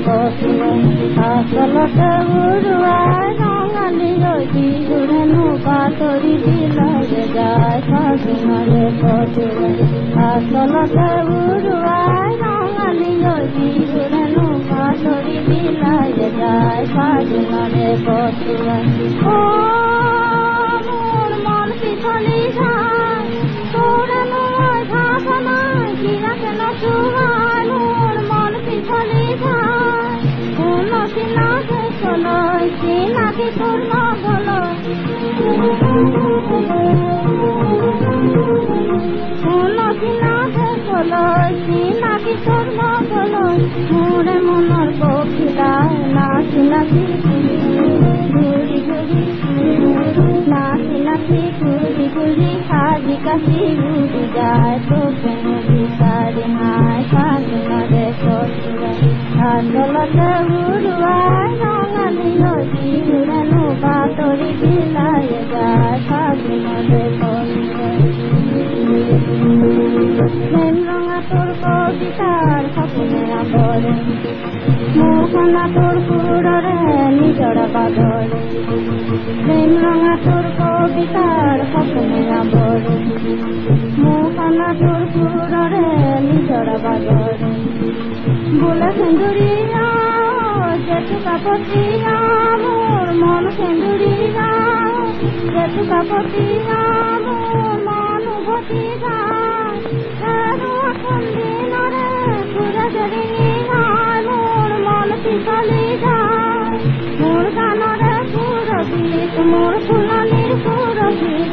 কচুৱাই আচলতে উৰুৱাই ৰঙালী বিহুৰেনো বাতৰি বিলালে যায় ফাগুনৰে কচুৱাই আচলতে উৰুৱাই ৰঙালী বিহুৰেনো বাতৰি বিলালে যায় ফাগুনৰে কচুৱাই মোৰ মন পিছলি যায় তোৰেনো মই ভাষা নাই কিৰাকে নচুৱাই মোৰ মন পিছলি যায় কোন চিনাকে চলয় চিনাকি তোৰ নগলয় কোন চিনাকে চলয় চিনাকি তোৰ নগলয় মোৰে মনৰ পখিলাই নাচি নাচি ঘূৰি ঘূৰি নাচি নাচি ঘূৰি ঘূৰি সাজি কাচি উৰি যায় তোকে বিচাৰি নাই ফাগুনৰে কচুৱাই আচলতে উৰুৱাই ৰঙালী বিহুৰেনো বাতৰি বিলাই যায় ফাগুনৰে কচুৱাই প্ৰেম ৰঙা তোৰ কবিতাৰ সপোনে আৱৰে মোহনা তোৰ সুৰৰে নিজৰ বাগৰে প্ৰেম ৰঙা তোৰ কবিতাৰ সপোনে আৱৰে মোহনা তোৰ সুৰৰে নিজৰ বাগৰে বোলে সেন্দুৰীয়া জেতুকা পতিয়া মোৰ মন সেন্দুৰীয়া জেতুকা পতিয়া মোৰ মন উভতি যায় আৰু এখন দিনৰে ঘূৰে যদি নাই মোৰ মন পিছলি যায় মোৰ গানৰে সুৰগীত মোৰ ফুলনিৰ সুৰগীত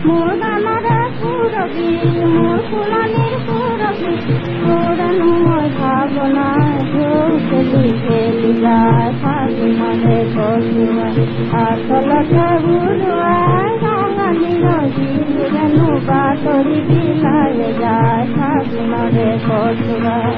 মোৰ গানৰে সুৰগীত মোৰ ফুলনিৰ সুৰগীত তোৰেনো মই ভাৱনাই খেলি খেলি যায় ফাগুনৰে কচুৱাই আচলতে উৰুৱাই ৰঙালী বিহুৰেনো বাতৰি বিলালে যায় ফাগুনৰে কচুৱাই